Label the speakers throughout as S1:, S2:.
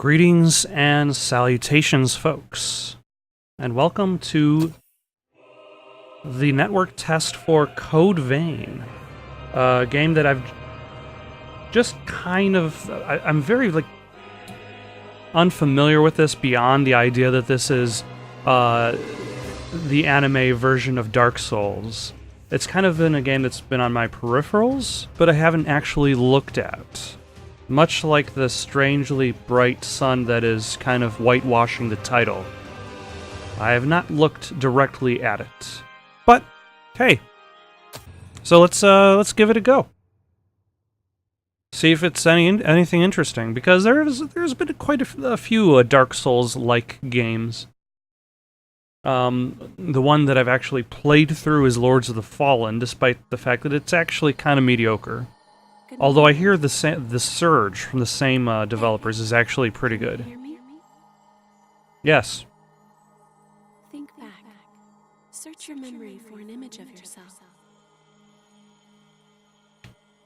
S1: Greetings and salutations, folks, and welcome to the network test for Code Vein, a game that I've just I'm very, unfamiliar with this beyond the idea that this is the anime version of Dark Souls. It's kind of been a game that's been on my peripherals, but I haven't actually looked at. Much like the strangely bright sun that is kind of whitewashing the title. I have not looked directly at it. But, hey. So let's give it a go. See if it's anything interesting, because there's been quite a few Dark Souls-like games. The one that I've actually played through is Lords of the Fallen, despite the fact that it's actually kind of mediocre. Although I hear the Surge from the same developers is actually pretty good. Yes.
S2: Think back. Search your memory for an image of yourself.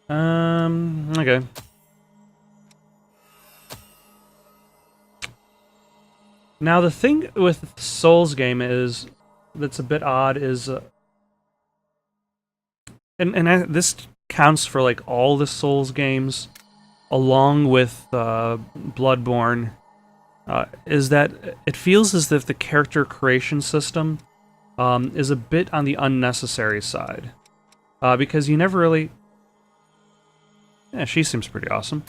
S1: Okay. Now the thing with the Souls game is that's a bit odd is, this counts for like all the Souls games, along with Bloodborne, is that it feels as if the character creation system is a bit on the unnecessary side, because you never really. Yeah, she seems pretty awesome.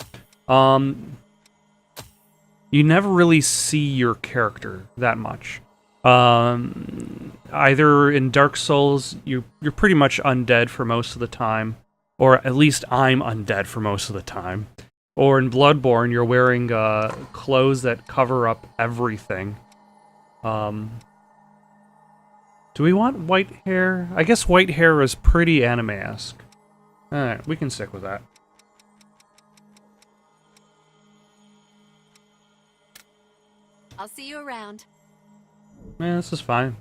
S1: You never really see your character that much. Either in Dark Souls, you're pretty much undead for most of the time. Or at least I'm undead for most of the time. Or in Bloodborne, you're wearing clothes that cover up everything. Do we want white hair? I guess white hair is pretty anime-esque. Alright, we can stick with that.
S2: I'll see you around.
S1: Man, this is fine.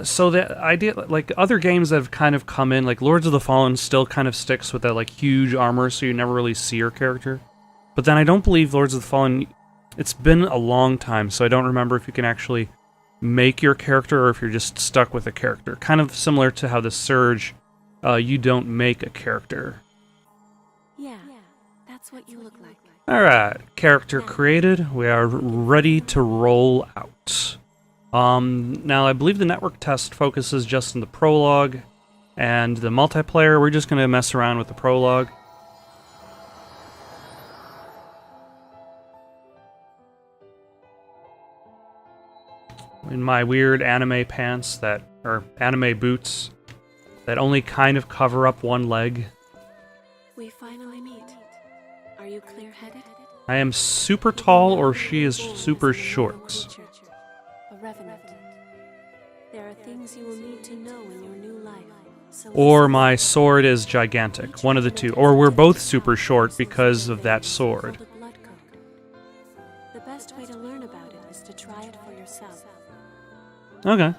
S1: So the idea, like, other games that have kind of come in, like Lords of the Fallen still kind of sticks with that, like, huge armor, so you never really see your character. But then I don't believe Lords of the Fallen, it's been a long time, so I don't remember if you can actually make your character or if you're just stuck with a character. Kind of similar to how the Surge, you don't make a character.
S2: Yeah, that's what you look like.
S1: Alright, character created, we are ready to roll out. Now I believe the network test focuses just on the prologue, and the multiplayer, we're just going to mess around with the prologue. In my weird anime pants or anime boots, that only kind of cover up one leg.
S2: We finally meet. Are you clear-headed?
S1: I am super tall, or she is super short.
S2: A revenant. There are things you will need to know in your new life. So
S1: or my sword is gigantic. One of the two. Or we're both super short because of that sword.
S2: The best way to learn about it is to try it for yourself.
S1: Okay.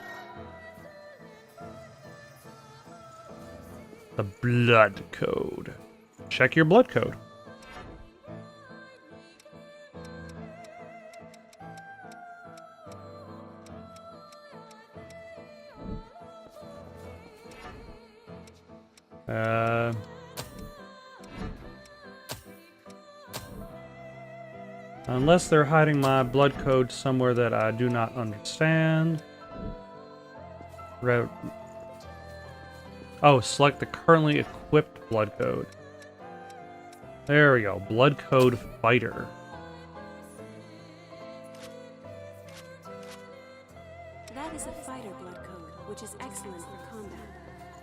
S1: The blood code. Check your blood code. Unless they're hiding my blood code somewhere that I do not understand. Oh, select the currently equipped blood code. There we go. Blood code fighter.
S2: That is a fighter blood code, which is excellent for combat.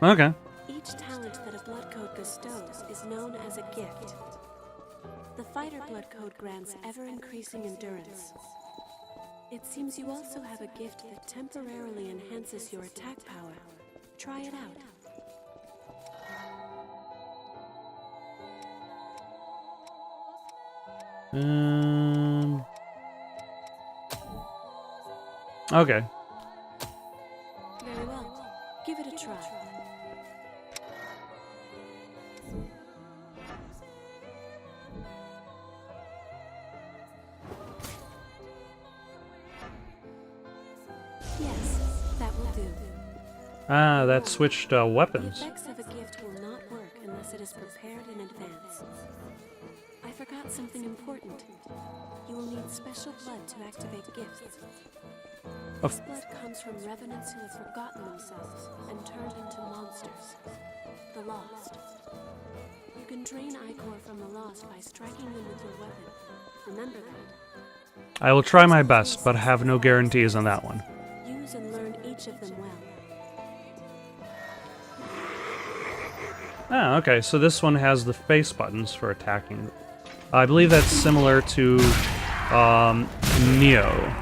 S1: Okay.
S2: Each talent that a blood code bestows is known as a gift. The fighter blood code grants ever-increasing endurance. It seems you also have a gift that temporarily enhances your attack power. Try it out. Very well. Give it a try.
S1: Ah, that switched
S2: The
S1: weapons.
S2: effects of a gift will not work unless it is prepared in advance. I forgot something important. You will need special blood to activate gifts. This blood comes from revenants who have forgotten themselves and turned into monsters. The Lost. You can drain ichor from the Lost by striking them with your weapon. Remember that.
S1: I will try my best, but I have no guarantees on that one.
S2: Use and learn each of them well.
S1: Ah, okay, so this one has the face buttons for attacking. I believe that's similar to Neo.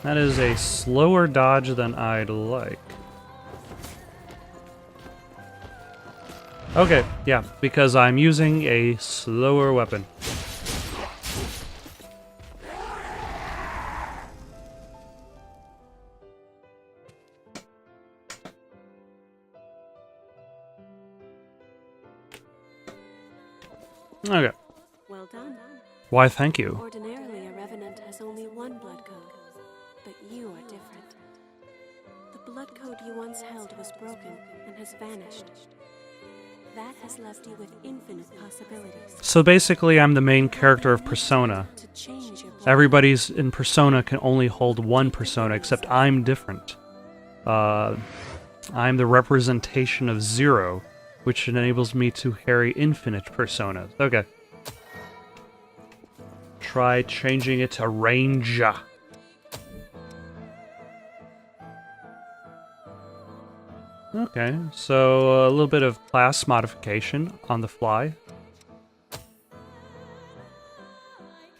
S1: That is a slower dodge than I'd like. Okay, yeah, because I'm using a slower weapon. Okay.
S2: Well done.
S1: Why, thank you.
S2: Ordinarily, a revenant has only one blood code, but you are different. The blood code you once held was broken and has vanished. That has left you with infinite possibilities.
S1: So basically, I'm the main character of Persona.
S2: To change your blood
S1: Everybody's in Persona can only hold one persona, except I'm different. I'm the representation of Zero, which enables me to carry infinite personas. Okay. Try changing it to Ranger. Okay, so a little bit of class modification on the fly.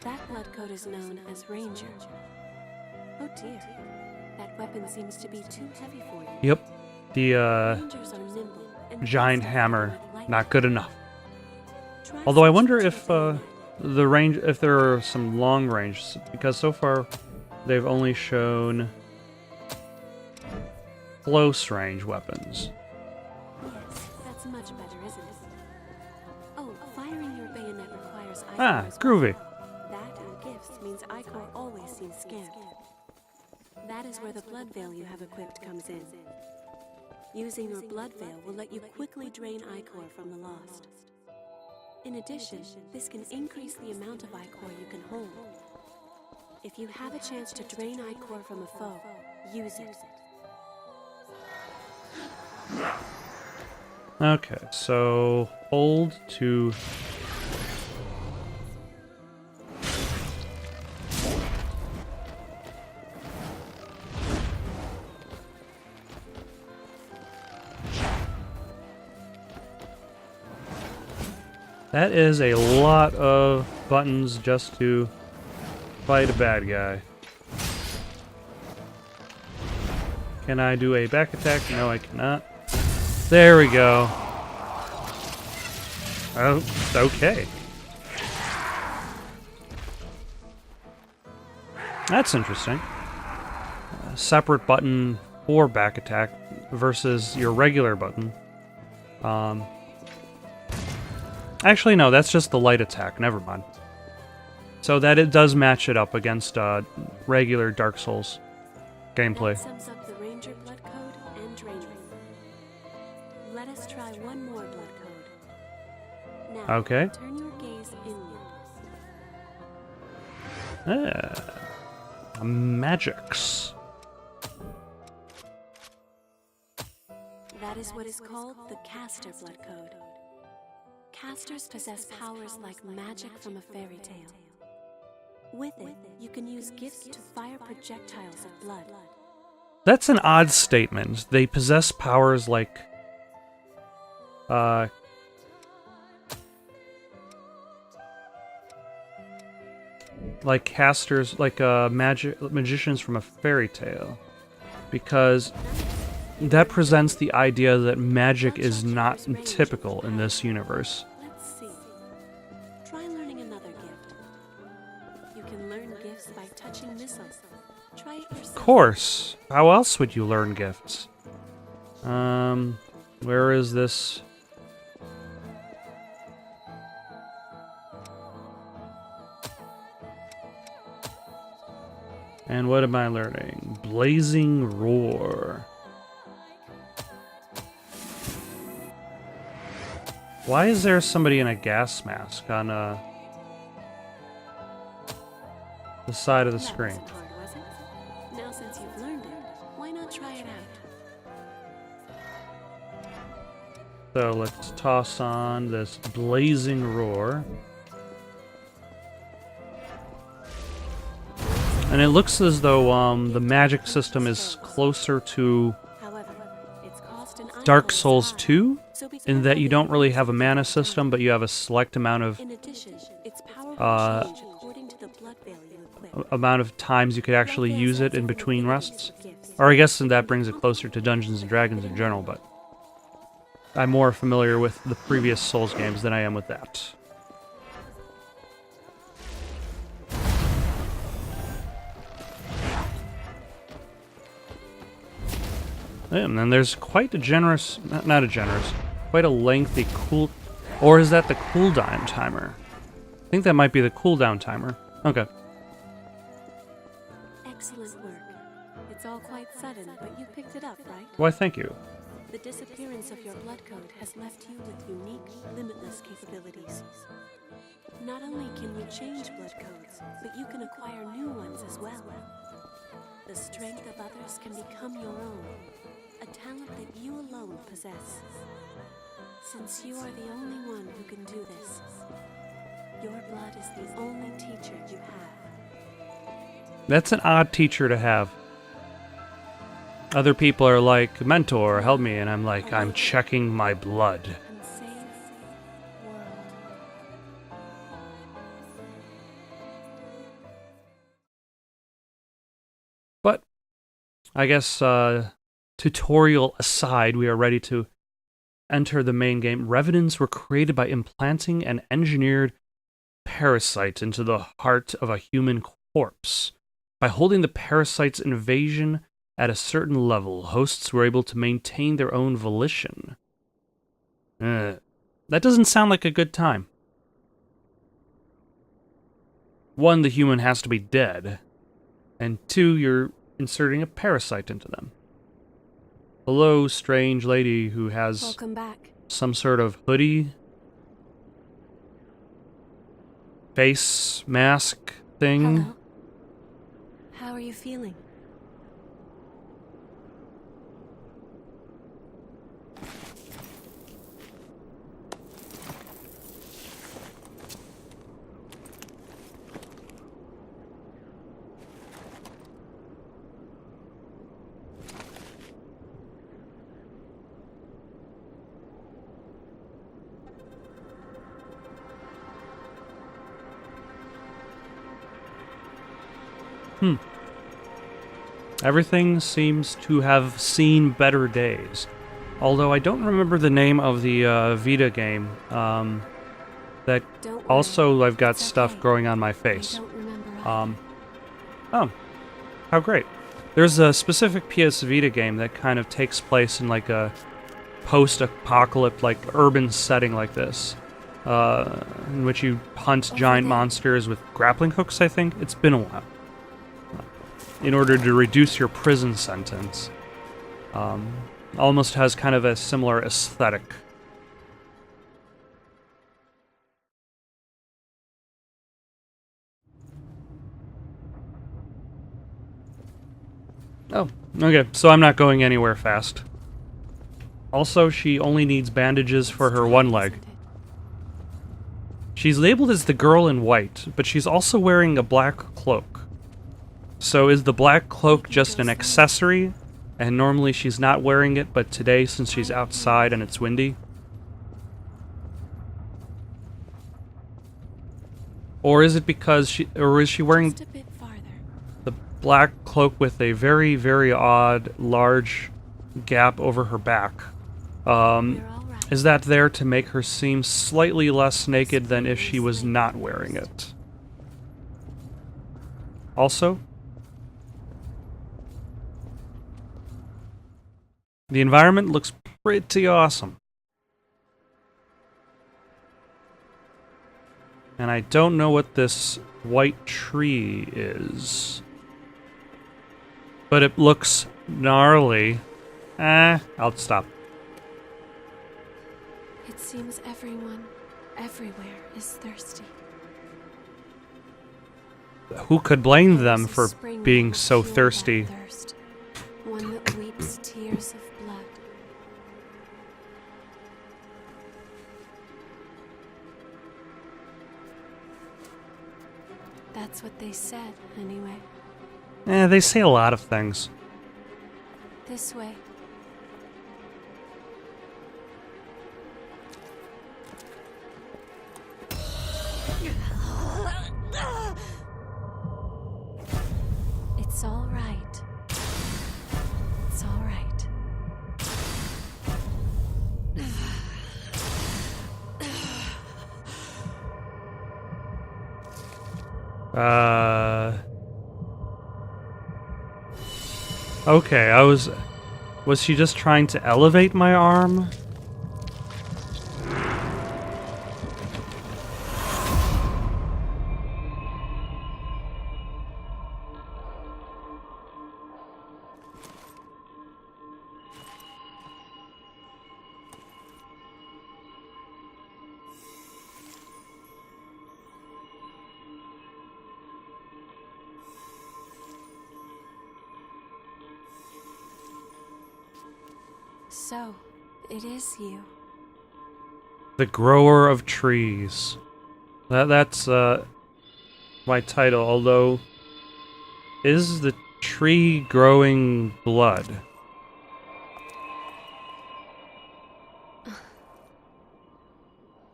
S2: That blood code is known as Ranger. Oh dear, that weapon seems to be too heavy for you.
S1: Yep, the
S2: Rangers are nimble and
S1: giant
S2: flexible
S1: hammer,
S2: like lightning.
S1: not good enough.
S2: Try
S1: Although I
S2: switching
S1: wonder
S2: to
S1: if
S2: a bayonet.
S1: the range, if there are some long range, because so far they've only shown close range weapons.
S2: Yes, that's much better, isn't it? Oh, firing your bayonet requires ichor
S1: Ah,
S2: as well.
S1: groovy.
S2: That and gifts means ichor always seems scant. That is where the blood veil you have equipped comes in. Using your blood veil will let you quickly drain ichor from the Lost. In addition, this can increase the amount of ichor you can hold. If you have a chance to drain ichor from a foe, use it.
S1: Okay, so hold to... That is a lot of buttons just to fight a bad guy. Can I do a back attack? No, I cannot. There we go. Oh, okay. That's interesting. A separate button for back attack versus your regular button. Actually, no, that's just the light attack. Never mind. So that it does match it up against regular Dark Souls gameplay.
S2: That sums up the Ranger blood code and draining. Let us try one more blood code. Now,
S1: Okay.
S2: turn your gaze inward.
S1: Magics.
S2: That is what is called the caster blood code. Casters possess powers like magic from a fairy tale. With it, you can use gifts to fire projectiles of blood.
S1: That's an odd statement. They possess powers like... like casters, like magicians from a fairy tale. Because that presents the idea that magic is not typical in this universe.
S2: Let's see. Try learning another gift. You can learn gifts by touching missiles. Try it yourself.
S1: Of course. How else would you learn gifts? Where is this? And what am I learning? Blazing Roar. Why is there somebody in a gas mask on the side of the screen?
S2: That wasn't hard, was it? Now since you've learned it, why not try it out?
S1: So let's toss on this Blazing Roar. And it looks as though the magic system is closer to
S2: However, its cost and
S1: Dark
S2: items
S1: Souls
S2: are,
S1: 2,
S2: so be
S1: in that
S2: careful
S1: you don't really have a mana system, but you have a select amount of
S2: In addition, its power will change according to the blood veil you equip.
S1: times you could actually use it in between rests. Or I guess that brings it closer to Dungeons and Dragons in general, but I'm more familiar with the previous Souls games than I am with that. And then there's quite a generous, not a generous, quite a lengthy or is that the cooldown timer? I think that might be the cooldown timer. Okay.
S2: Excellent work. It's all quite sudden, but you picked it up, right?
S1: Why, thank you.
S2: The disappearance of your blood code has left you with unique, limitless capabilities. Not only can you change blood codes, but you can acquire new ones as well. The strength of others can become your own, a talent that you alone possess. Since you are the only one who can do this, your blood is the only teacher you have.
S1: That's an odd teacher to have. Other people are like, mentor, help me, and I'm like, I'm checking my blood.
S2: And save the world.
S1: But I guess tutorial aside, we are ready to enter the main game. Revenants were created by implanting an engineered parasite into the heart of a human corpse. By holding the parasite's invasion at a certain level, hosts were able to maintain their own volition. That doesn't sound like a good time. One, the human has to be dead. And two, you're inserting a parasite into them. Hello, strange lady who has
S2: Welcome back.
S1: some sort of hoodie, face mask thing.
S2: Hello. How are you feeling?
S1: Everything seems to have seen better days. Although I don't remember the name of the Vita game. That
S2: Don't worry.
S1: also I've got
S2: It's
S1: stuff
S2: okay.
S1: growing on my
S2: I
S1: face.
S2: don't remember either.
S1: Oh, how great. There's a specific PS Vita game that kind of takes place in like a post-apocalyptic, like urban setting like this, in which you hunt
S2: Over
S1: giant
S2: there.
S1: monsters with grappling hooks, I think. It's been a while. In order to reduce your prison sentence. Almost has kind of a similar aesthetic. Oh, okay, so I'm not going anywhere fast. Also, she only needs bandages for her one leg.
S2: Isn't it?
S1: She's labeled as the girl in white, but she's also wearing a black cloak. So is the black cloak just an accessory? And normally she's not wearing it, but today, since she's outside and it's windy? Or is it because is she wearing
S2: Just a bit farther.
S1: the black cloak with a very, very odd, large gap over her back?
S2: You're all right.
S1: Is that there to make her seem slightly less naked than if she was not wearing it? Also, the environment looks pretty awesome. And I don't know what this white tree is. but it looks gnarly. I'll stop.
S2: It seems everyone, everywhere, is thirsty.
S1: Who could blame them
S2: There's a
S1: for
S2: spring
S1: being
S2: that
S1: so
S2: will cure that
S1: thirsty?
S2: thirst, one that weeps tears of blood. That's what they said, anyway.
S1: They say a lot of things.
S2: This way. It's all right. It's all right.
S1: Okay, was she just trying to elevate my arm?
S2: So, it is you.
S1: The grower of trees. That's my title, although is the tree growing blood?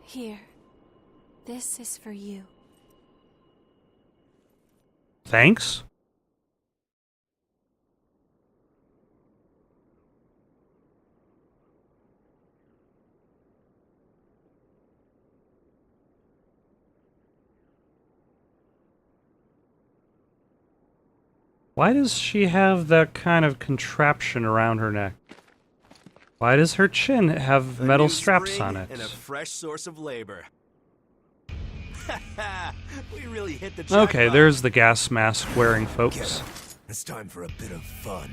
S2: Here. This is for you.
S1: Thanks? Why does she have that kind of contraption around her neck? Why does her chin have metal straps on it?
S3: And a fresh source of labor. We really hit the jackpot.
S1: Okay, there's the gas mask wearing folks.
S3: Get up. It's time for a bit of fun.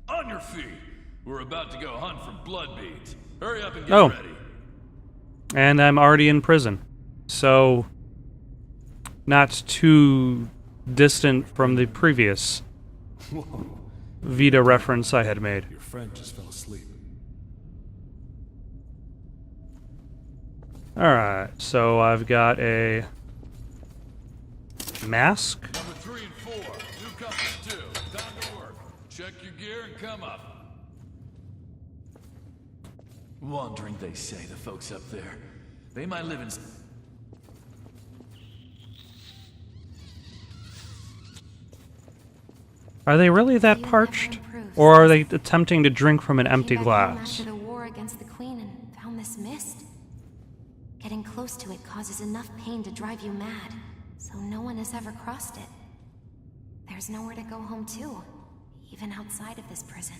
S4: On your feet. We're about to go hunt for blood beads. Hurry up and get
S1: Oh.
S4: ready.
S1: And I'm already in prison. So, not too distant from the previous Vita reference I had made.
S5: Your friend just fell asleep.
S1: Alright, so I've got a mask.
S4: Number 3 and 4. New compass 2. Time to work. Check your gear and come up. Wandering, they say, the folks up there. They might live in...
S1: Are they really that parched? Or are they attempting to drink from an empty
S6: Came back home
S1: glass?
S6: after the war against the Queen and found this mist. Getting close to it causes enough pain to drive you mad, so no one has ever crossed it. There's nowhere to go home to, even outside of this prison.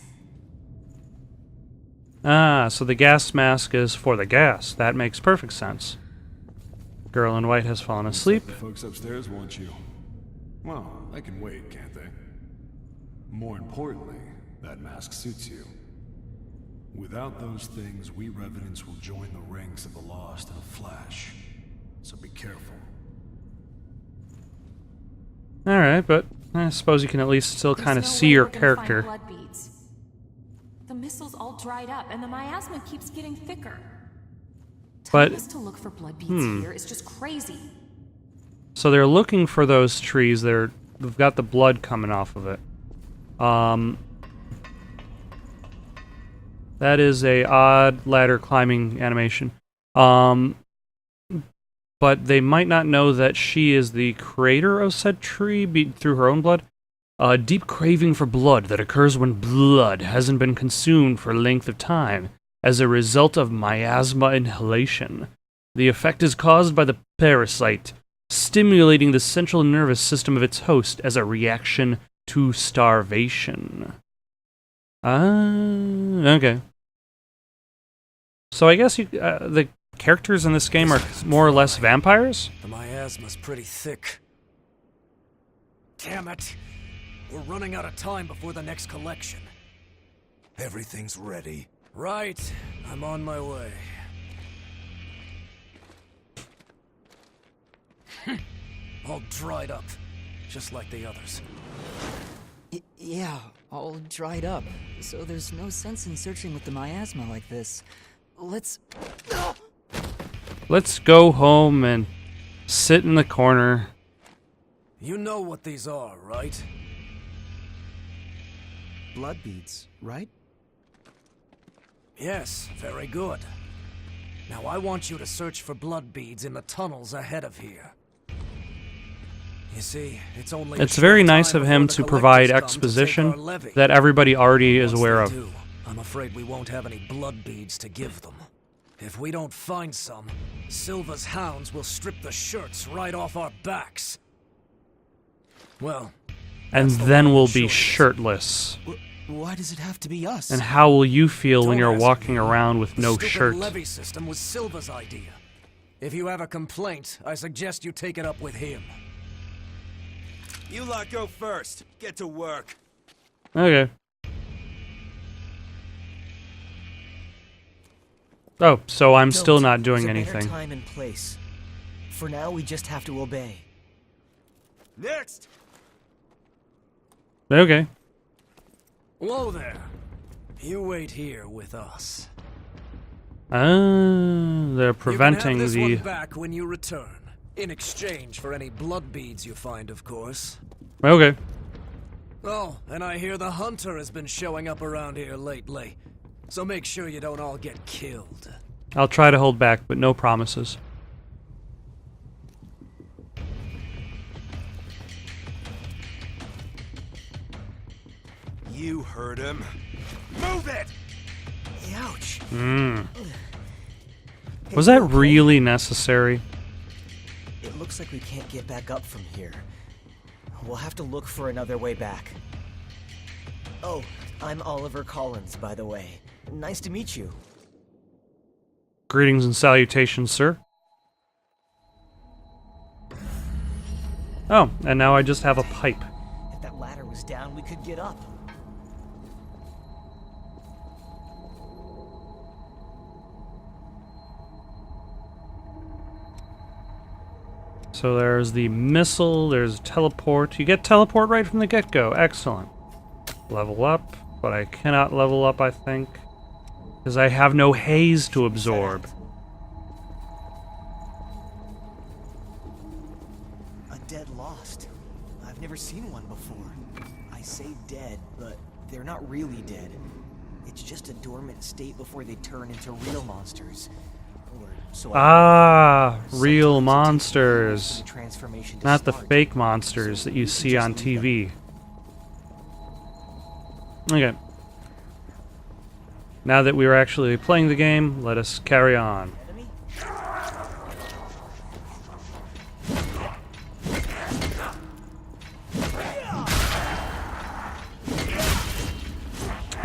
S1: Ah, so the gas mask is for the gas. That makes perfect sense. Girl in white has fallen asleep.
S5: The folks upstairs want you. Well, I can wait, can't they? More importantly, that mask suits you. Without those things, we revenants will join the ranks of the lost in a flash. So be careful.
S1: Alright, but I suppose you can at least still kind of see your character.
S7: Blood beads. The missile's all dried up, and the miasma keeps getting thicker.
S1: But-
S7: Telling us to look for blood beads here is just crazy.
S1: So they're looking for those trees. They've got the blood coming off of it. That is a odd ladder climbing animation. But they might not know that she is the creator of said tree through her own blood. A deep craving for blood that occurs when blood hasn't been consumed for a length of time as a result of miasma inhalation. The effect is caused by the parasite, stimulating the central nervous system of its host as a reaction to starvation. Okay. So I guess the characters in this game are more or less vampires?
S3: The miasma's pretty thick. Damn it! We're running out of time before the next collection. Everything's ready. Right. I'm on my way. All dried up, just like the others.
S8: Yeah, all dried up. So there's no sense in searching with the miasma like this.
S1: Let's go home and sit in the corner.
S3: You know what these are, right?
S8: Blood beads, right?
S3: Yes, very good. Now I want you to search for blood beads in the tunnels ahead of here. You see, it's only
S1: It's very nice of him to provide exposition that everybody already is aware of.
S3: I'm afraid we won't have any blood beads to give them. If we don't find some, Silva's hounds will strip the shirts right off our backs. Well,
S1: And then we'll be shirtless.
S8: Why does it have to be us?
S1: And how will you feel when you're walking around with no shirt?
S3: The levy system was Silva's idea. If you have a complaint, I suggest you take it up with him. You lot go first. Get to work.
S1: Okay. Oh, so I'm still not doing anything.
S8: Time and place. For now, we just have to obey.
S3: Next.
S1: Okay.
S3: Whoa there. You wait here with us.
S1: They're preventing
S3: you can have this
S1: the...
S3: one back when you return. In exchange for any blood beads you find, of course.
S1: Okay.
S3: Oh, and I hear the hunter has been showing up around here lately. So make sure you don't all get killed.
S1: I'll try to hold back, but no promises.
S3: You heard him. Move it!
S8: Ouch.
S1: Was that really necessary?
S8: It looks like we can't get back up from here. We'll have to look for another way back. Oh, I'm Oliver Collins, by the way. Nice to meet you.
S1: Greetings and salutations, sir. Oh, and now I just have a pipe.
S8: If that ladder was down, we could get up.
S1: So there's the missile, there's teleport. You get teleport right from the get-go. Excellent. Level up, but I cannot level up, I think, because I have no haze to absorb.
S8: A dead lost. I've never seen one before. I say dead, but they're not really dead. It's just a dormant state before they turn into real monsters. Or so
S1: Real monsters.
S8: Transformation to
S1: Not the
S8: start.
S1: fake monsters that you see on TV. Okay. Now that we are actually playing the game, let us carry on.
S8: Enemy?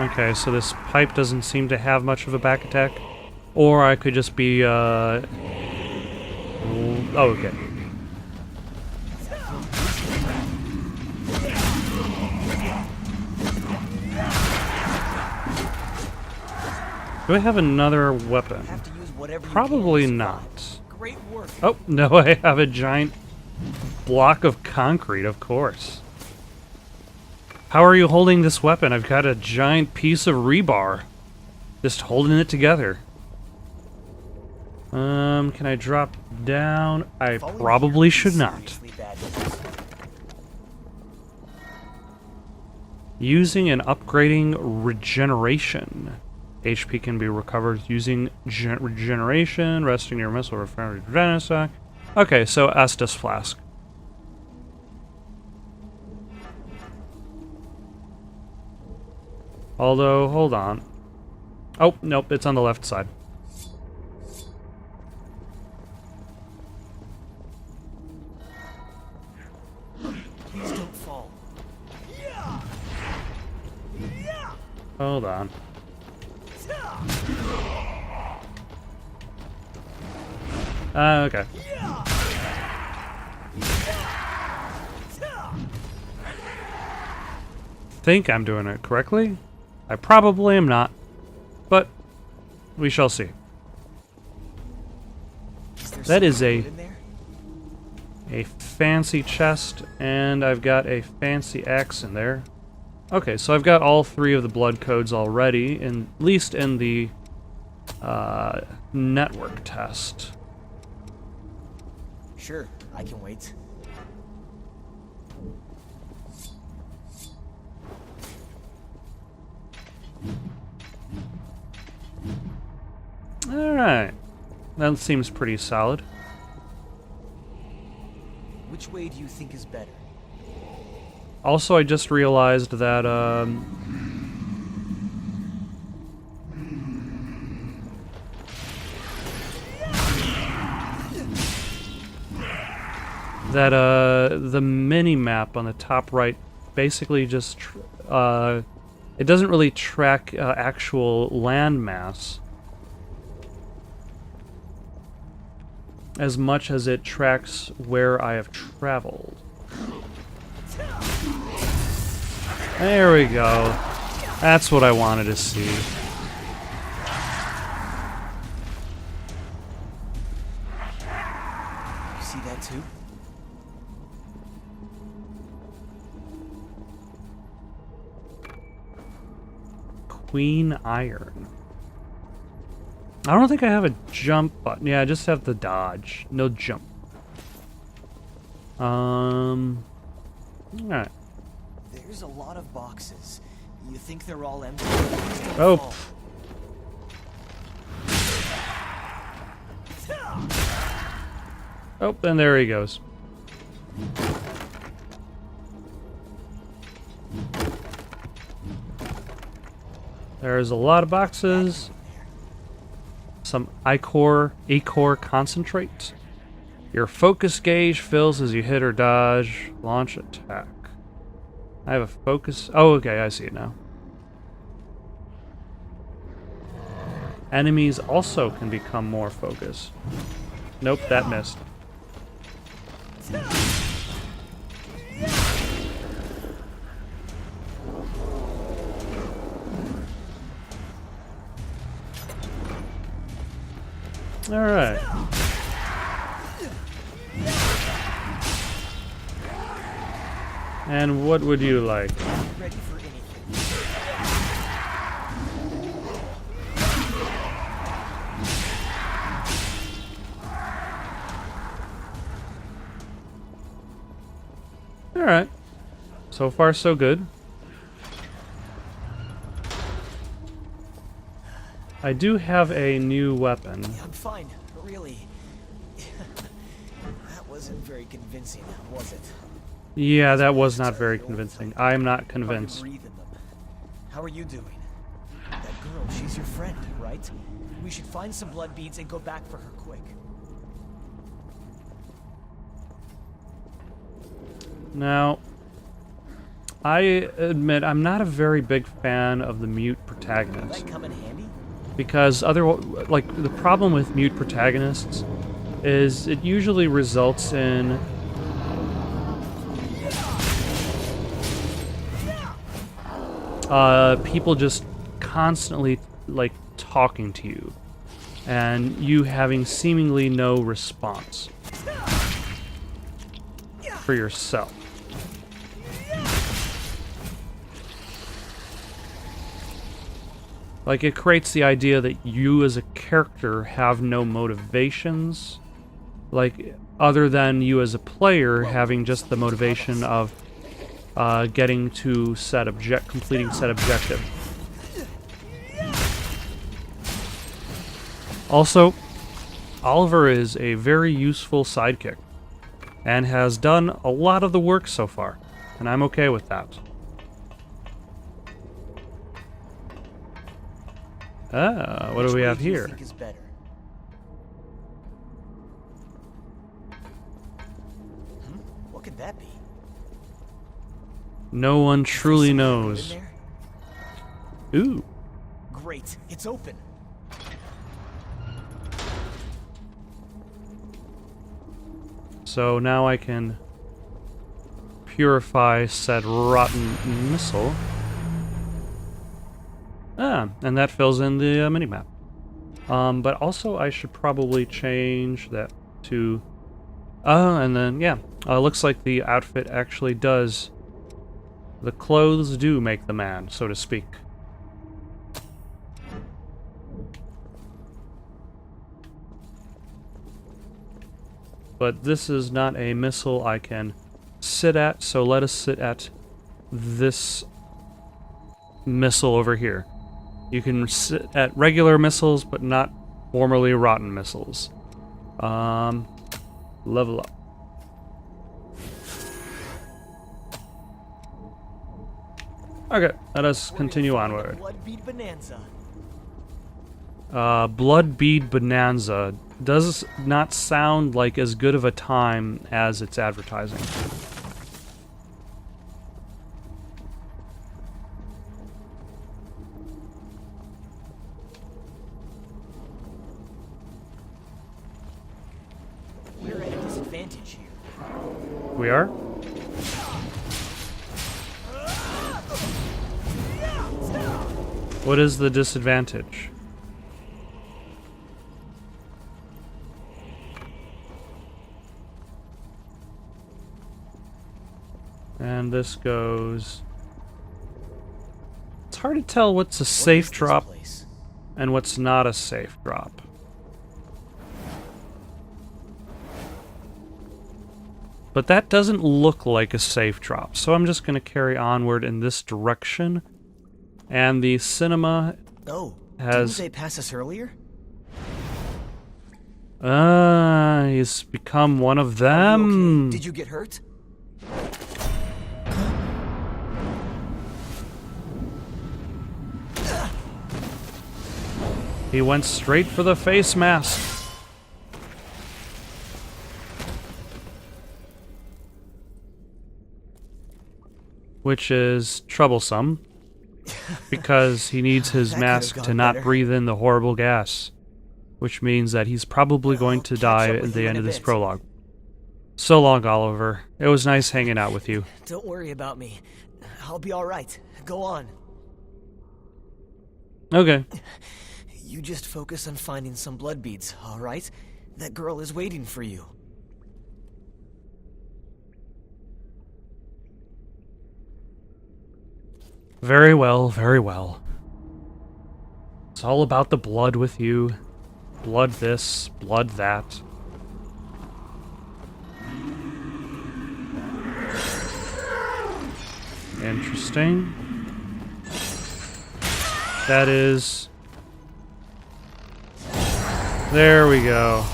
S1: Okay, so this pipe doesn't seem to have much of a back attack. Or I could just be, oh, okay. Do I have another weapon?
S8: Have to use whatever you
S1: Probably
S8: can to
S1: not.
S8: survive. Great work.
S1: Oh, no, I have a giant block of concrete, of course. How are you holding this weapon? I've got a giant piece of rebar. Just holding it together. Can I drop down? I
S8: Falling
S1: probably
S8: here
S1: should
S8: is
S1: not.
S8: seriously bad news.
S1: Using and upgrading regeneration. HP can be recovered using regeneration, resting your missile refinery regeneration. Okay, so Estus Flask. Although, hold on. Oh, nope, it's on the left side.
S8: Please don't fall.
S1: Hold on. Okay. Think I'm doing it correctly. I probably am not, but we shall see. That is a fancy chest, and I've got a fancy axe in there. Okay, so I've got all 3 of the blood codes already, at least in the network test.
S8: Sure, I can wait.
S1: Alright. That seems pretty solid.
S8: Which way do you think is better?
S1: Also, I just realized that, the mini-map on the top right basically just, it doesn't really track actual landmass as much as it tracks where I have traveled. There we go. That's what I wanted to see.
S8: You see that too?
S1: Queen Iron. I don't think I have a jump button. Yeah, I just have the dodge. No jump. Alright.
S8: There's a lot of boxes. You think they're all empty?
S1: Oh. Oh, and there he goes. There's a lot of boxes. Some Ichor concentrate. Your focus gauge fills as you hit or dodge. Launch attack. I have a focus. Oh, okay, I see it now. Enemies also can become more focused. Nope, that missed. All right. And what would you like?
S8: Ready for anything.
S1: All right. So far, so good. I do have a new weapon.
S8: I'm fine, really. That wasn't very convincing, was it?
S1: Yeah, that was not very convincing. I'm not convinced.
S8: Breathe in them. How are you doing? That girl, she's your friend, right? We should find some blood beads and go back for her quick.
S1: Now, I admit I'm not a very big fan of the mute protagonist.
S8: Will that come in handy?
S1: Because the problem with mute protagonists is it usually results in people just constantly talking to you and you having seemingly no response for yourself. Like, it creates the idea that you as a character have no motivations, other than you as a player having just the motivation of getting to completing set objective. Also, Oliver is a very useful sidekick, and has done a lot of the work so far, and I'm okay with that. Ah, what do we have here?
S8: Think is better? What could that be?
S1: No one truly knows.
S8: In there?
S1: Ooh.
S8: Great, it's open.
S1: So now I can purify said rotten missile. Ah, and that fills in the minimap. But also I should probably change that to... and then, yeah. Looks like the outfit actually does... The clothes do make the man, so to speak. But this is not a missile I can sit at, so let us sit at this missile over here. You can sit at regular missiles, but not formerly rotten missiles. Level up. Okay, let us continue onward.
S8: Blood bead bonanza.
S1: Blood Bead Bonanza does not sound like as good of a time as its advertising.
S8: We're at a disadvantage here.
S1: We are? What is the disadvantage? And this goes... It's hard to tell what's a safe drop and what's not a safe drop. But that doesn't look like a safe drop, so I'm just going to carry onward in this direction. And the cinema has...
S8: Didn't they pass us earlier?
S1: He's become one of them.
S8: Okay? Did you get hurt?
S1: He went straight for the face mask. Which is troublesome, because he needs his mask to not breathe in the horrible gas. Which means that he's probably going to die at the end of this prologue. So long, Oliver. It was nice hanging out with you.
S8: Don't worry about me. I'll be alright. Go on.
S1: Okay.
S8: You just focus on finding some blood beads, alright? That girl is waiting for you.
S1: Very well, very well. It's all about the blood with you. Blood this, blood that. Interesting. That is... There we go.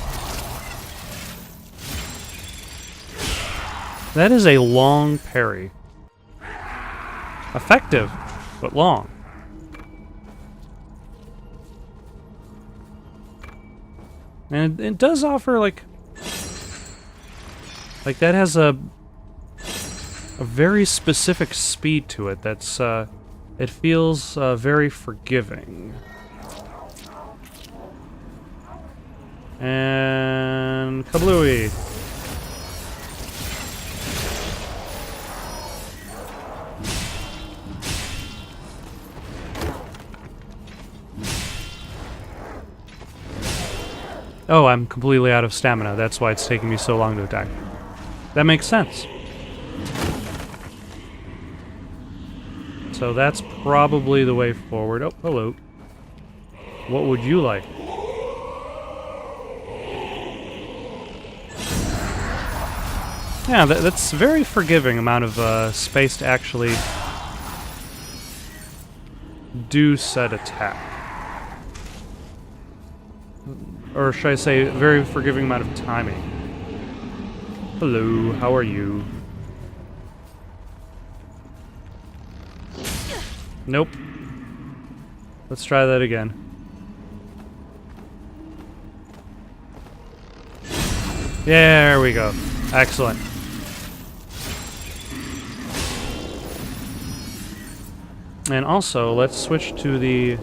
S1: That is a long parry. Effective, but long. And it does offer, like that has a very specific speed to it that's, it feels very forgiving. And kablooey. Oh, I'm completely out of stamina. That's why it's taking me so long to attack. That makes sense. So that's probably the way forward. Oh, hello. What would you like? Yeah, that's a very forgiving amount of space to actually do said attack. Or should I say, very forgiving amount of timing. Hello, how are you? Nope. Let's try that again. There we go. Excellent. And also, let's switch to the...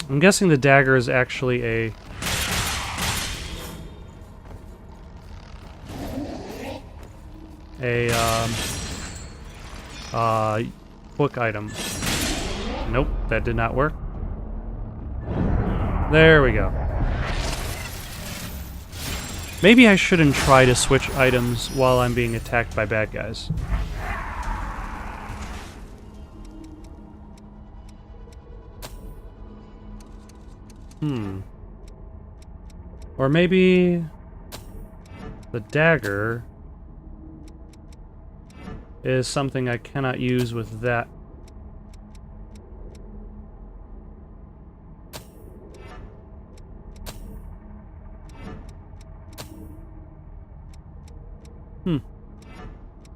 S1: I'm guessing the dagger is actually a a book item. Nope, that did not work. There we go. Maybe I shouldn't try to switch items while I'm being attacked by bad guys. Or maybe the dagger is something I cannot use with that.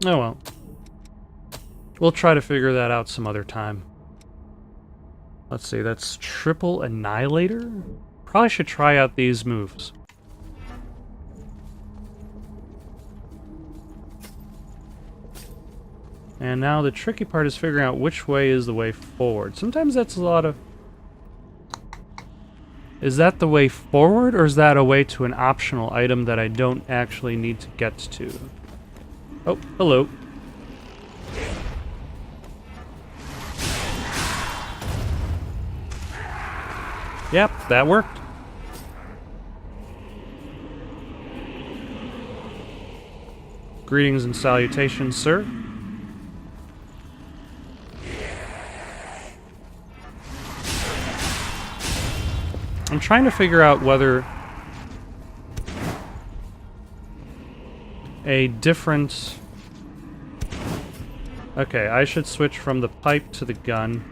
S1: Oh well. We'll try to figure that out some other time. Let's see, that's Triple Annihilator? Probably should try out these moves. And now the tricky part is figuring out which way is the way forward. Sometimes that's a lot of... Is that the way forward, or is that a way to an optional item that I don't actually need to get to? Oh, hello. Yep, that worked. Greetings and salutations, sir. I'm trying to figure out whether a different... Okay, I should switch from the pipe to the gun.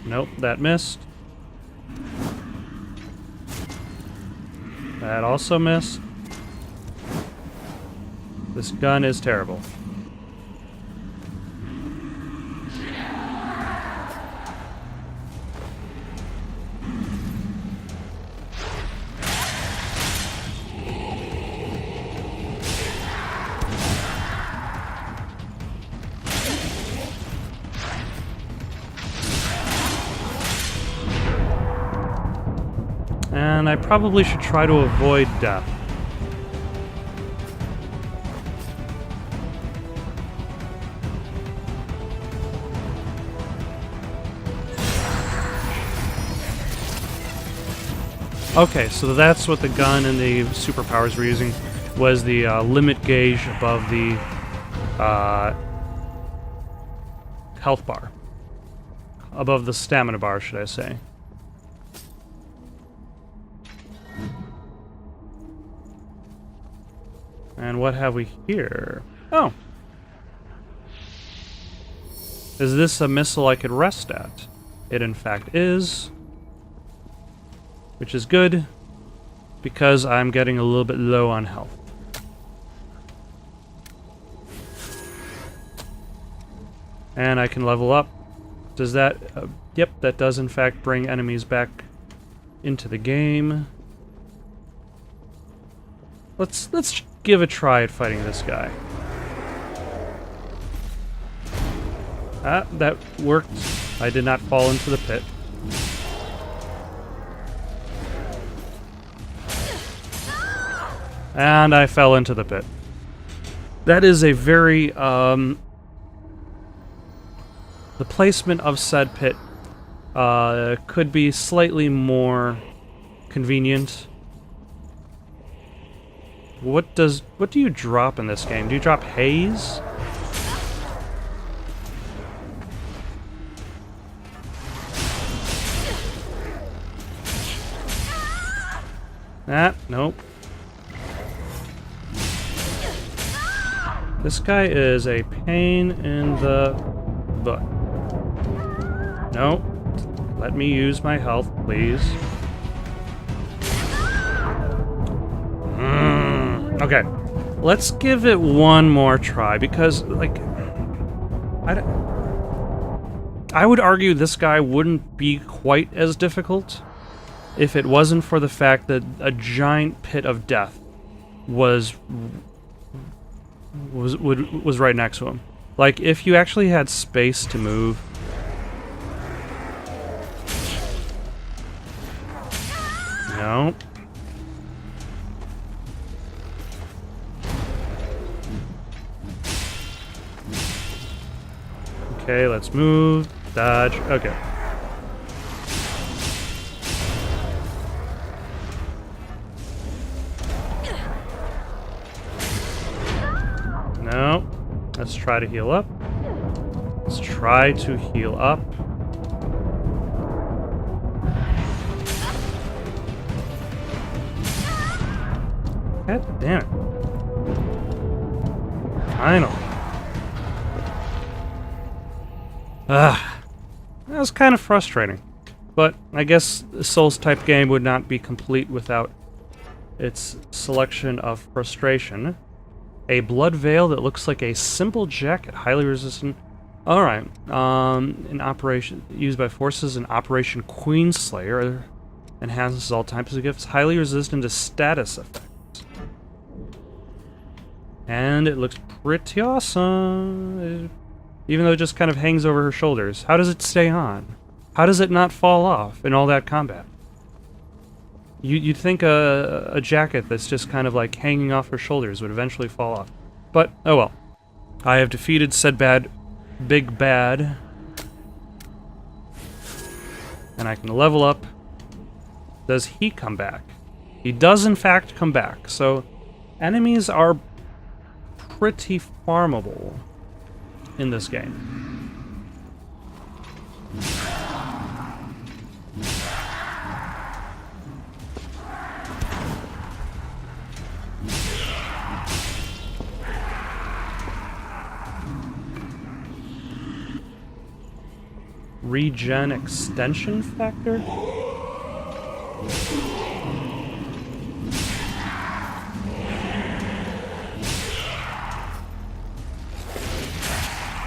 S1: Nope, that missed. That also missed. This gun is terrible. And I probably should try to avoid death. Okay, so that's what the gun and the superpowers were using, was the limit gauge above the health bar. Above the stamina bar, should I say. And what have we here? Oh. Is this a missile I could rest at? It in fact is. Which is good, because I'm getting a little bit low on health. And I can level up. Does that... yep, that does in fact bring enemies back into the game. Let's give a try at fighting this guy. Ah, that worked. I did not fall into the pit. And I fell into the pit. That is a very, the placement of said pit, could be slightly more convenient. What do you drop in this game? Do you drop haze? Ah, nope. This guy is a pain in the butt. No. Let me use my health, please. Okay. Let's give it one more try, because, like... I would argue this guy wouldn't be quite as difficult if it wasn't for the fact that a giant pit of death was right next to him. Like, if you actually had space to move... No. Okay, let's move. Dodge. Okay. No. Let's try to heal up. Let's try to heal up. God damn it. Finally. That was kind of frustrating. But I guess a Souls-type game would not be complete without its selection of frustration. A blood veil that looks like a simple jacket, highly resistant. Alright, in operation, used by forces in Operation Queenslayer, enhances all types of gifts, highly resistant to status effects. And it looks pretty awesome, even though it just kind of hangs over her shoulders. How does it stay on? How does it not fall off in all that combat? You'd think a jacket that's just kind of like hanging off her shoulders would eventually fall off. But, oh well. I have defeated said big bad. And I can level up. Does he come back? He does in fact come back. So, enemies are pretty farmable in this game. Regen extension factor?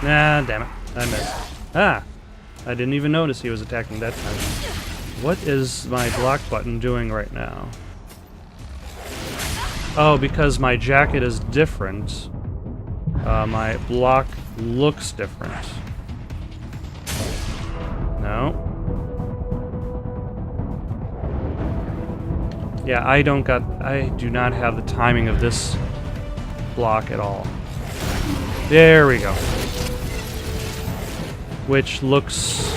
S1: Nah, damn it. I missed. Ah! I didn't even notice he was attacking that time. What is my block button doing right now? Oh, because my jacket is different. My block looks different. No. Yeah, I do not have the timing of this block at all. There we go. Which looks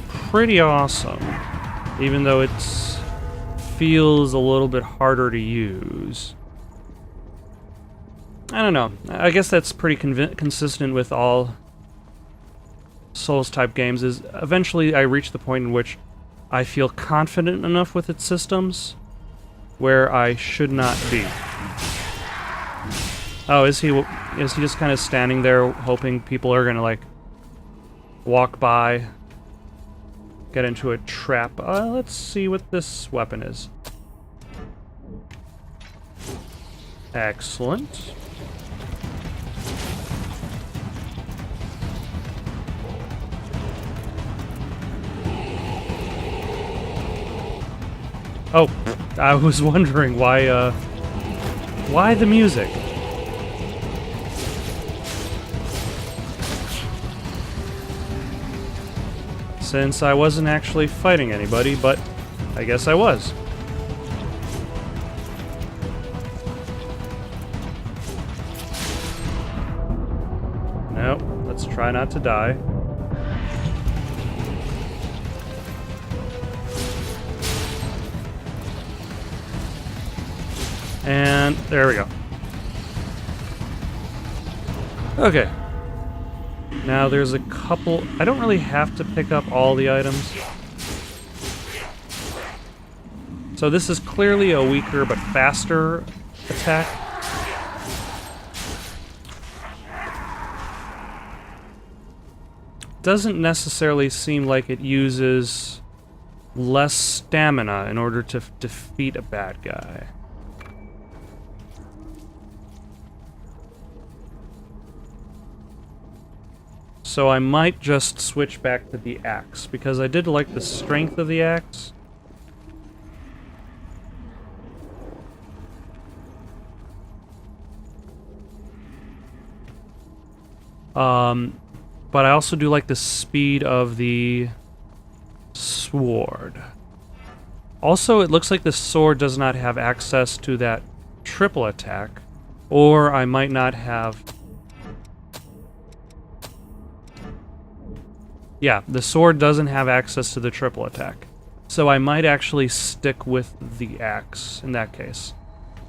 S1: pretty awesome, even though it feels a little bit harder to use. I don't know. I guess that's pretty consistent with all Souls-type games, is eventually I reach the point in which I feel confident enough with its systems where I should not be. Oh, is he just kind of standing there hoping people are gonna, like, walk by, get into a trap? Let's see what this weapon is. Excellent. Oh, I was wondering why the music? Since I wasn't actually fighting anybody, but I guess I was. Nope, let's try not to die. And there we go. Okay. Now there's a couple... I don't really have to pick up all the items. So this is clearly a weaker but faster attack. Doesn't necessarily seem like it uses less stamina in order to defeat a bad guy. So I might just switch back to the axe, because I did like the strength of the axe. But I also do like the speed of the sword. Also, it looks like the sword does not have access to that triple attack, or I might not have Yeah, the sword doesn't have access to the triple attack. So I might actually stick with the axe in that case.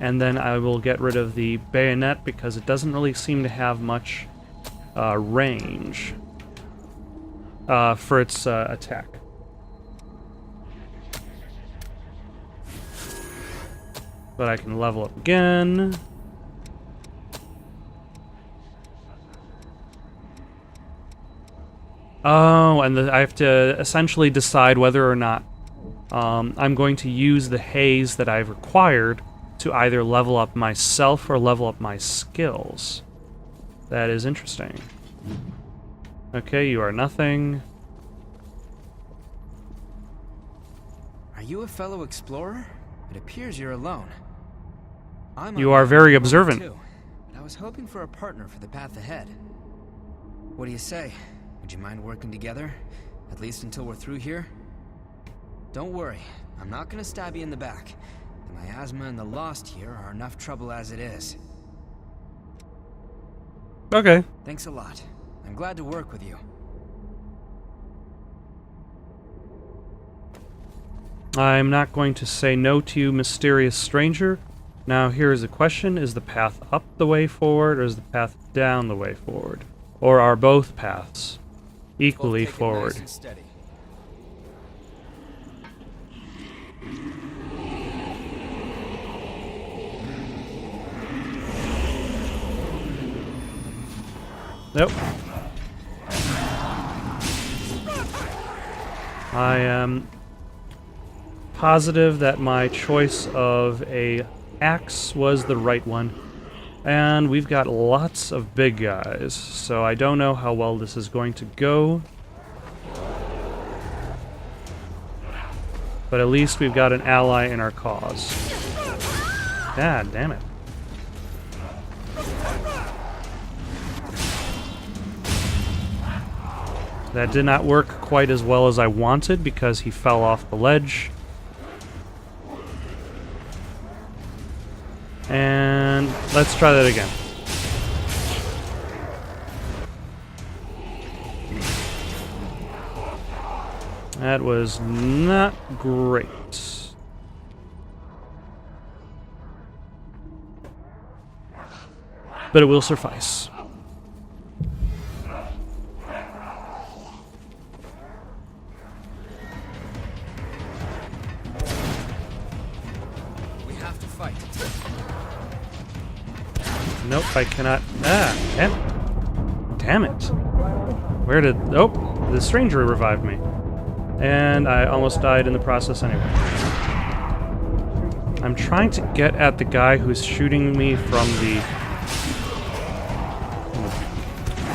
S1: And then I will get rid of the bayonet because it doesn't really seem to have much range for its attack. But I can level up again. Oh, and I have to essentially decide whether or not I'm going to use the haze that I've required to either level up myself or level up my skills. That is interesting. Okay, you are nothing.
S9: Are you a fellow explorer? It appears you're alone.
S1: You are very observant.
S9: Too, but I was hoping for a partner for the path ahead. What do you say? Would you mind working together? At least until we're through here? Don't worry, I'm not gonna stab you in the back. The miasma and the Lost here are enough trouble as it is.
S1: Okay.
S9: Thanks a lot. I'm glad to work with you.
S1: I'm not going to say no to you, mysterious stranger. Now here is a question. Is the path up the way forward, or is the path down the way forward? Or are both paths equally forward?
S9: Nice and steady.
S1: Nope. I am positive that my choice of a axe was the right one. And we've got lots of big guys, so I don't know how well this is going to go. But at least we've got an ally in our cause. God damn it. That did not work quite as well as I wanted because he fell off the ledge. And let's try that again. That was not great. But it will suffice.
S9: We have to fight.
S1: Nope, I cannot. Ah, damn it. Where did... Oh, the stranger revived me. And I almost died in the process anyway. I'm trying to get at the guy who's shooting me from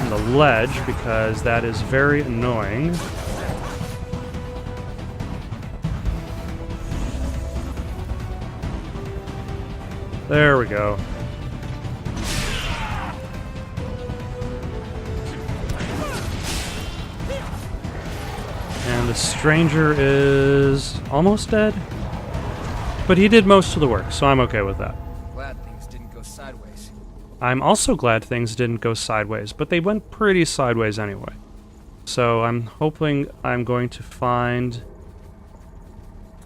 S1: the ledge because that is very annoying. There we go. And the stranger is almost dead. But he did most of the work, so I'm okay with that.
S9: Glad things didn't go sideways.
S1: I'm also glad things didn't go sideways, but they went pretty sideways anyway. So I'm hoping I'm going to find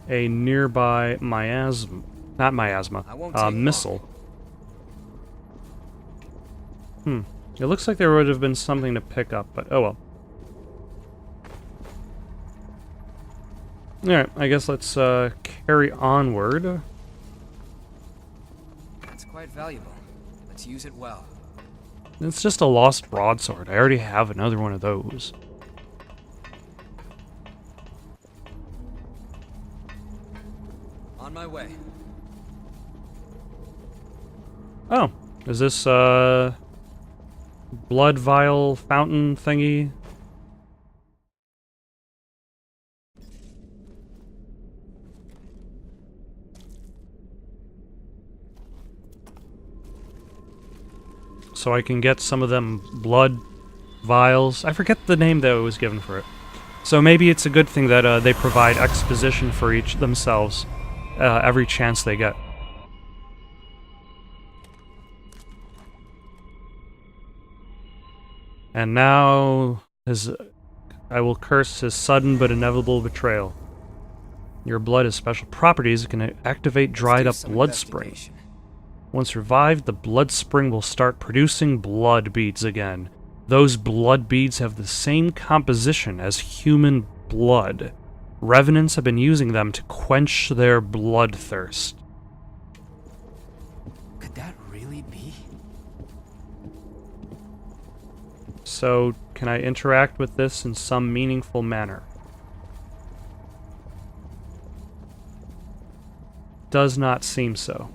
S1: a nearby missile. It looks like there would have been something to pick up, but oh well. Alright, I guess let's carry onward.
S9: That's quite valuable. Let's use it well.
S1: It's just a lost broadsword. I already have another one of those.
S9: On my way.
S1: Oh, is this blood vial fountain thingy? So I can get some of them blood vials. I forget the name that was given for it. So maybe it's a good thing that they provide exposition for each themselves every chance they get. And now his I will curse his sudden but inevitable betrayal. Your blood has special properties. It can activate dried up blood spring. Once revived, the blood spring will start producing blood beads again. Those blood beads have the same composition as human blood. Revenants have been using them to quench their bloodthirst.
S9: Could that really be?
S1: So, can I interact with this in some meaningful manner? Does not seem so.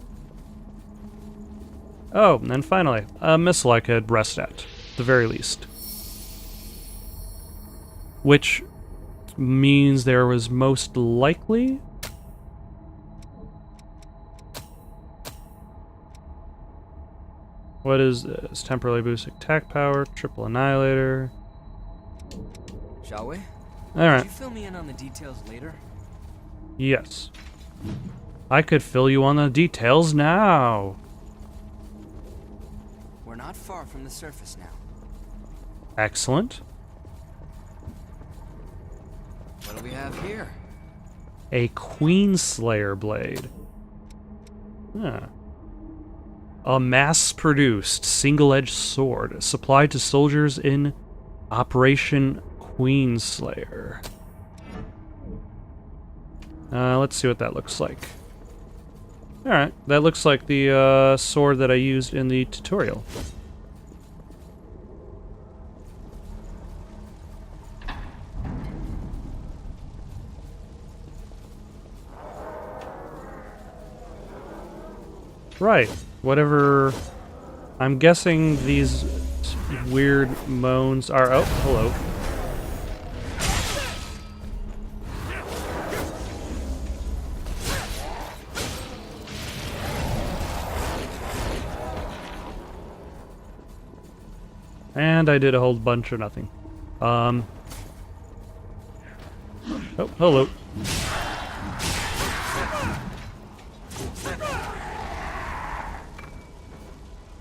S1: Oh, and then finally, a missile I could rest at the very least. Which means there was most likely... What is this? Temporarily boosting attack power, triple annihilator.
S9: Shall we?
S1: Alright.
S9: Could you fill me in on the details later?
S1: Yes. I could fill you on the details now.
S9: We're not far from the surface now.
S1: Excellent.
S9: What do we have here?
S1: A Queenslayer blade. Huh. A mass-produced single-edged sword supplied to soldiers in Operation Queenslayer. Let's see what that looks like. Alright, that looks like the sword that I used in the tutorial. Right, whatever... I'm guessing these weird moans are... Oh, hello. And I did a whole bunch of nothing. Oh, hello.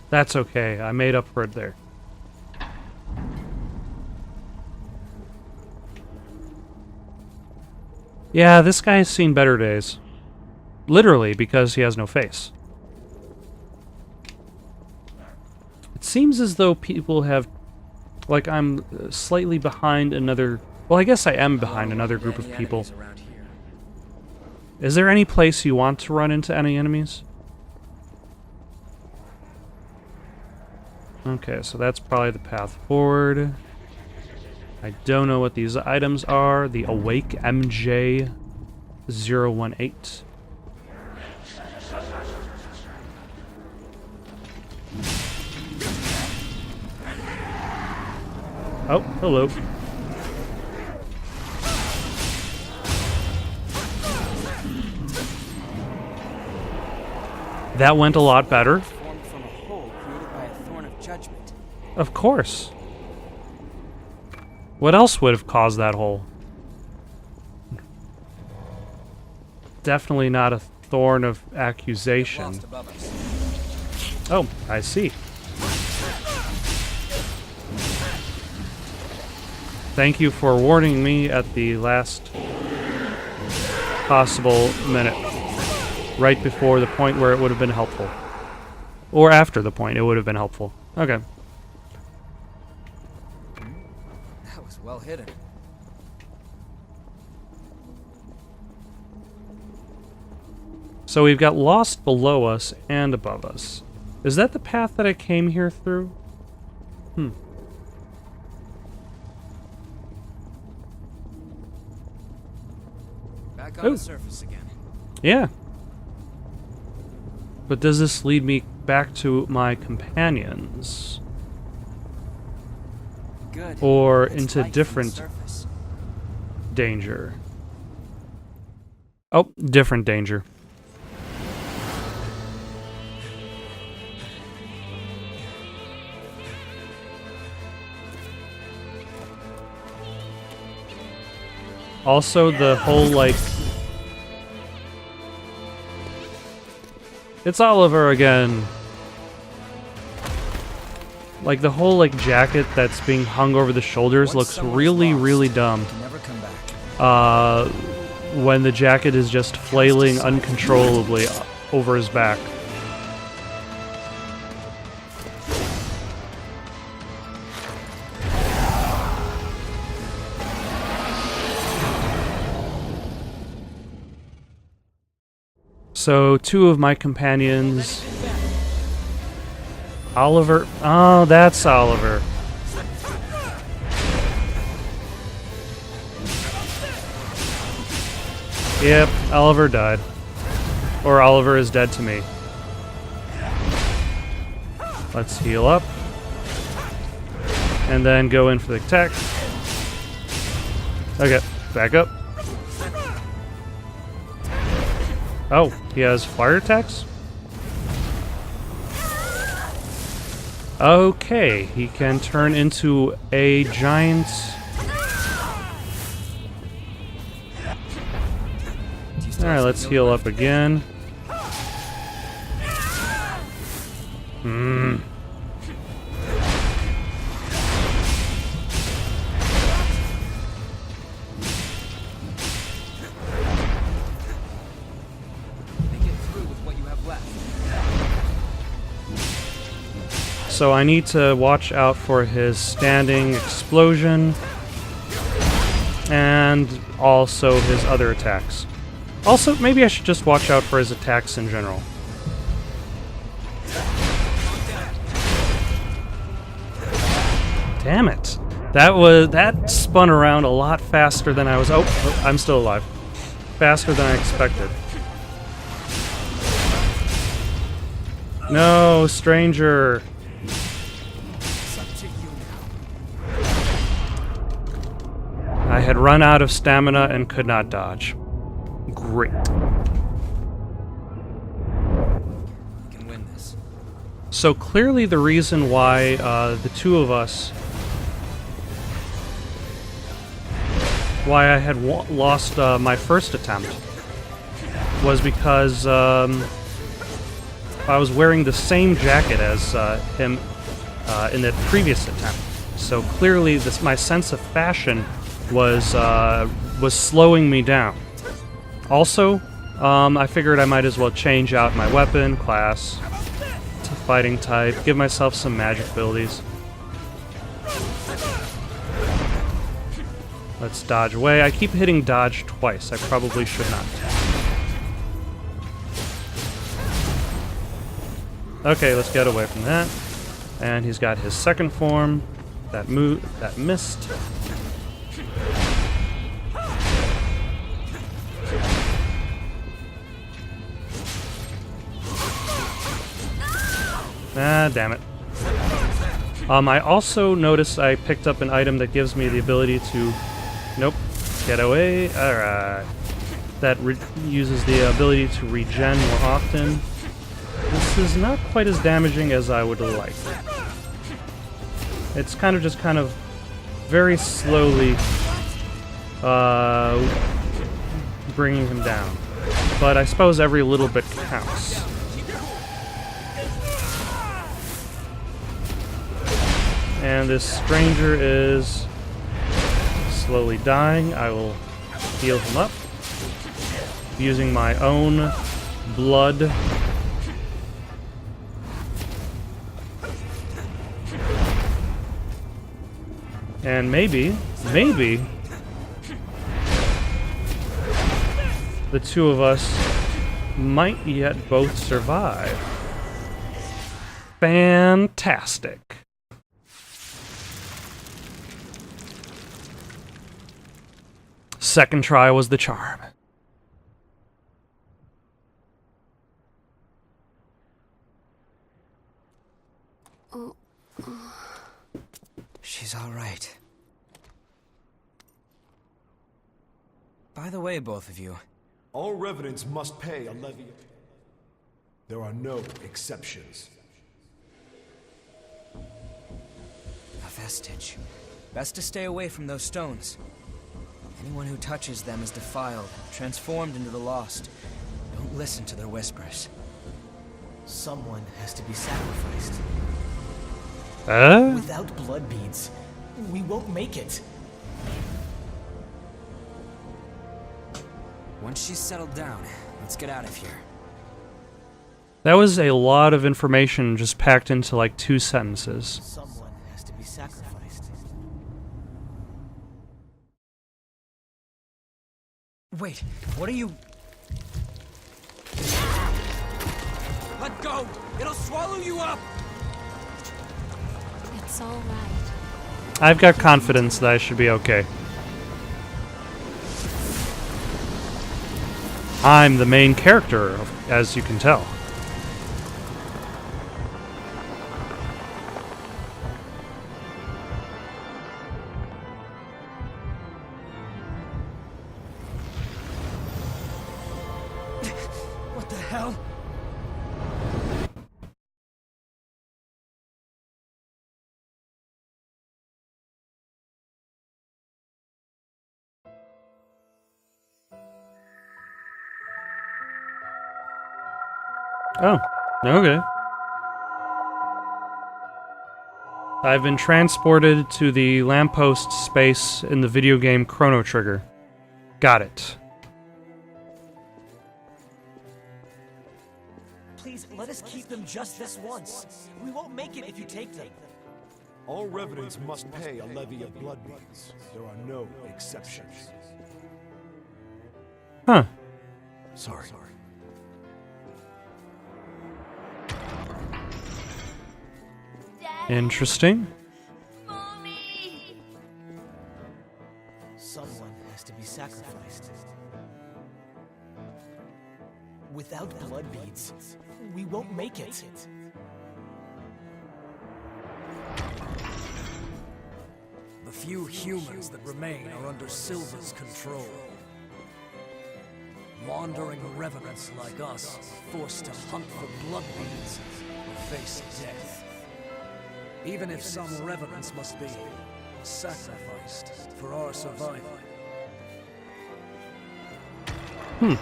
S1: That's okay. I made up for it there. Yeah, this guy has seen better days. Literally, because he has no face. It seems as though people have... Like, I'm slightly behind another... Well, I guess I am behind another group of people. Is there any place you want to run into any enemies? Okay, so that's probably the path forward. I don't know what these items are. The Awake MJ-018. Oh, hello. That went a lot better. Of course. What else would have caused that hole? Definitely not a thorn of accusation. Oh, I see. Thank you for warning me at the last possible minute. Right before the point where it would have been helpful. Or after the point it would have been helpful. Okay.
S9: That was well hidden.
S1: So we've got Lost below us and above us. Is that the path that I came here through?
S9: Back on the surface again.
S1: Yeah. But does this lead me back to my companions?
S9: Good.
S1: Or
S9: It's
S1: into
S9: light from the
S1: different
S9: surface.
S1: danger? Oh, different danger. Also, the whole, like... It's Oliver again. Like the whole like jacket that's being hung over the shoulders looks really, really dumb.
S3: Never come back.
S1: When the jacket is just flailing uncontrollably over his back. So, two of my companions... Oliver... Oh, that's Oliver. Yep, Oliver died. Or Oliver is dead to me. Let's heal up. And then go in for the attack. Okay, back up. Oh, he has fire attacks? Okay, he can turn into a giant... Alright, let's heal up again. So I need to watch out for his standing explosion and also his other attacks. Also, maybe I should just watch out for his attacks in general. Damn it. That spun around a lot faster than I was... Oh, I'm still alive. Faster than I expected. No, stranger. I had run out of stamina and could not dodge. Great.
S9: You can win this.
S1: So clearly the reason why the two of us... Why I had lost my first attempt was because I was wearing the same jacket as him in the previous attempt. So clearly my sense of fashion was slowing me down. Also, I figured I might as well change out my weapon class to fighting type, give myself some magic abilities. Let's dodge away. I keep hitting dodge twice. I probably should not. Okay, let's get away from that. And he's got his second form. That missed. Ah, damn it. I also noticed I picked up an item that gives me the ability to... Nope. Get away. Alright. That uses the ability to regen more often. This is not quite as damaging as I would like. It's kind of very slowly bringing him down. But I suppose every little bit counts. And this stranger is slowly dying. I will heal him up using my own blood. And maybe the two of us might yet both survive. Fantastic. Second try was the charm.
S9: She's all right. By the way, both of you.
S5: All revenants must pay a levy. There are no exceptions.
S9: A vestige. Best to stay away from those stones. Anyone who touches them is defiled, transformed into the lost. Don't listen to their whispers.
S8: Someone has to be sacrificed. Without blood beads, we won't make it.
S9: Once she's settled down, let's get out of here.
S1: That was a lot of information just packed into like 2 sentences.
S8: Someone has to be sacrificed.
S9: Wait, what are you... Let go! It'll swallow you up!
S2: It's all right.
S1: I've got confidence that I should be okay. I'm the main character, as you can tell.
S9: What the hell?
S1: Oh, okay. I've been transported to the lamppost space in the video game Chrono Trigger. Got it.
S8: Please, let us keep them just this once. We won't make it if you take them.
S5: All revenants must pay a levy of blood beads. There are no exceptions.
S1: Huh.
S5: Sorry.
S1: Interesting.
S8: Someone has to be sacrificed. Without blood beads, we won't make it.
S3: The few humans that remain are under Silva's control. Wandering revenants like us, forced to hunt for blood beads, will face death. Even if some revenants must be sacrificed for our survival.
S8: Well,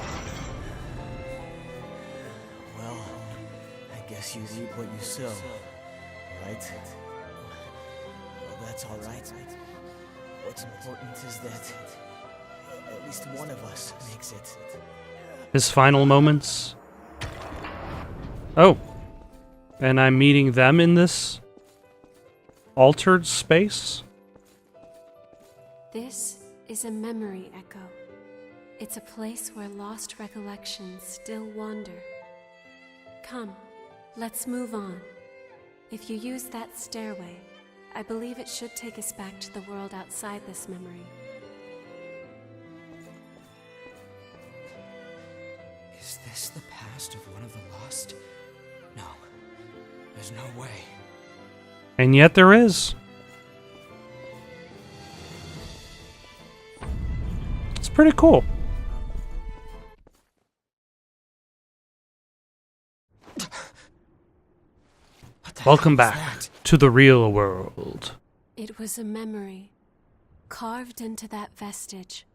S8: I guess you reap what you sow, right? Well, that's all right. What's important is that at least one of us makes it.
S1: His final moments. Oh. And I'm meeting them in this altered space?
S2: This is a memory echo. It's a place where lost recollections still wander. Come, let's move on. If you use that stairway, I believe it should take us back to the world outside this memory.
S9: Is this the past of one of the lost? No. There's no way.
S1: And yet there is. It's pretty cool. Welcome back to the real world.
S2: It was a memory, carved into that vestige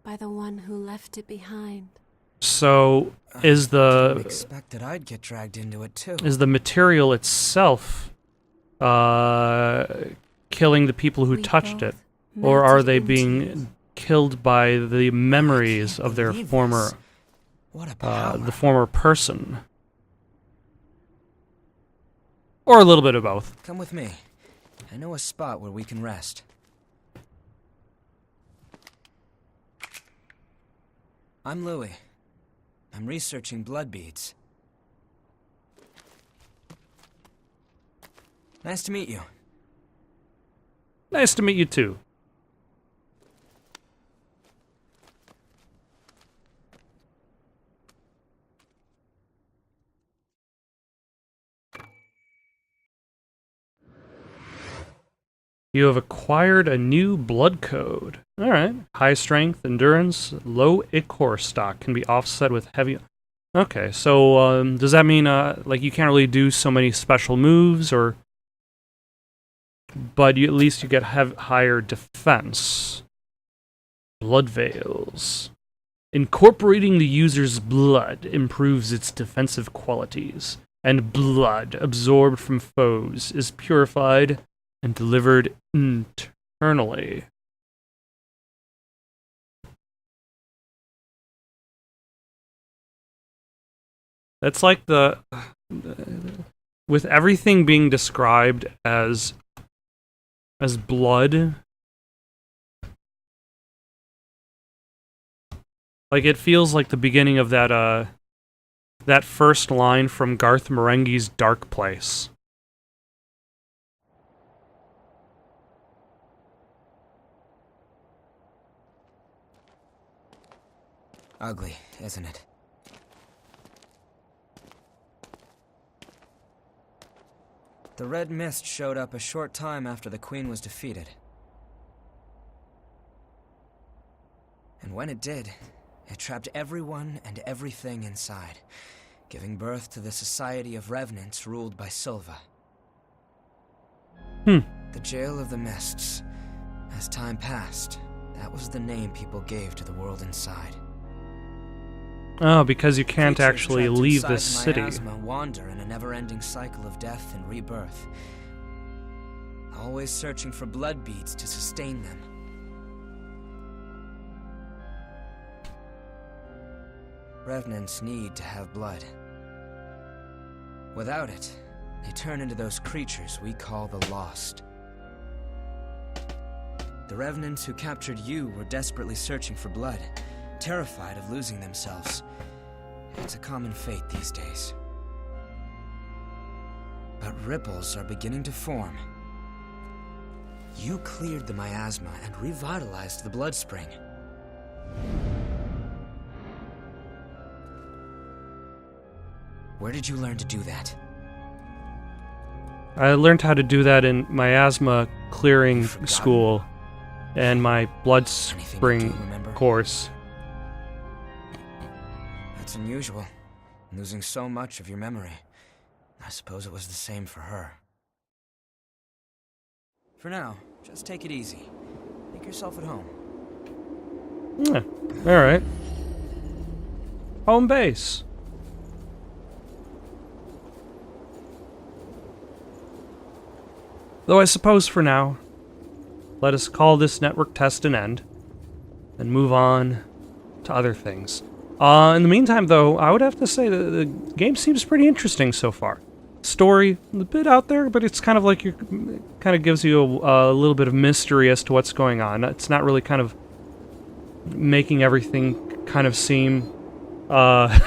S2: by the one who left it behind.
S1: So, is
S9: Didn't expect that I'd get dragged into it too.
S1: the material itself killing the people who
S2: We
S1: touched
S2: both
S1: it? Or are
S2: melted
S1: they
S2: into
S1: being
S2: it.
S1: killed by the memories of their
S9: believe
S1: former,
S9: this. What a power.
S1: the former person? Or a little bit of both.
S9: Come with me. I know a spot where we can rest. I'm Louis. I'm researching blood beads. Nice to meet you.
S1: Nice to meet you too. You have acquired a new blood code. Alright. High strength, endurance, low ichor stock can be offset with heavy... Okay, so does that mean like you can't really do so many special moves, or... But at least you get higher defense. Blood veils. Incorporating the user's blood improves its defensive qualities. and blood absorbed from foes is purified and delivered internally. That's like with everything being described as blood. Like, it feels like the beginning of that first line from Garth Marenghi's Dark Place.
S9: Ugly, isn't it? The red mist showed up a short time after the Queen was defeated. And when it did, it trapped everyone and everything inside, giving birth to the Society of Revenants ruled by Silva. The Jail of the Mists. As time passed, that was the name people gave to the world inside.
S1: Oh, because you can't
S9: Creatures
S1: actually
S9: trapped
S1: leave
S9: inside
S1: this city.
S9: miasma wander in a never-ending cycle of death and rebirth, always searching for blood beads to sustain them. Revenants need to have blood. Without it, they turn into those creatures we call the Lost. The Revenants who captured you were desperately searching for blood, terrified of losing themselves. It's a common fate these days. But ripples are beginning to form. You cleared the miasma and revitalized the blood spring. Where did you learn to do that?
S1: I learned how to do that in miasma clearing school and my blood spring course.
S9: That's unusual, losing so much of your memory. I suppose it was the same for her. For now, just take it easy. Make yourself at home.
S1: Yeah, alright. Home base. Though I suppose for now, let us call this network test an end, and move on to other things. In the meantime, though, I would have to say that the game seems pretty interesting so far. Story, a bit out there, but it's kind of like kind of gives you a little bit of mystery as to what's going on. It's not really kind of making everything kind of seem... My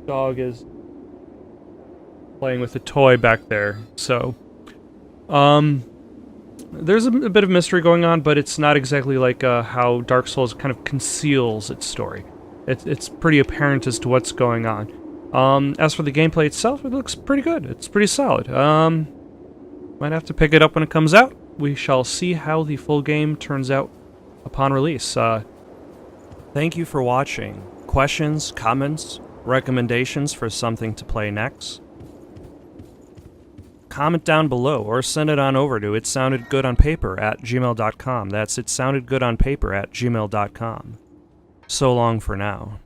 S1: dog is playing with a toy back there, so... There's a bit of mystery going on, but it's not exactly like how Dark Souls kind of conceals its story. It's pretty apparent as to what's going on. As for the gameplay itself, it looks pretty good. It's pretty solid. Might have to pick it up when it comes out. We shall see how the full game turns out upon release. Thank you for watching. Questions, comments, recommendations for something to play next? Comment down below or send it on over to itsoundedgoodonpaper@gmail.com. That's itsoundedgoodonpaper@gmail.com. So long for now.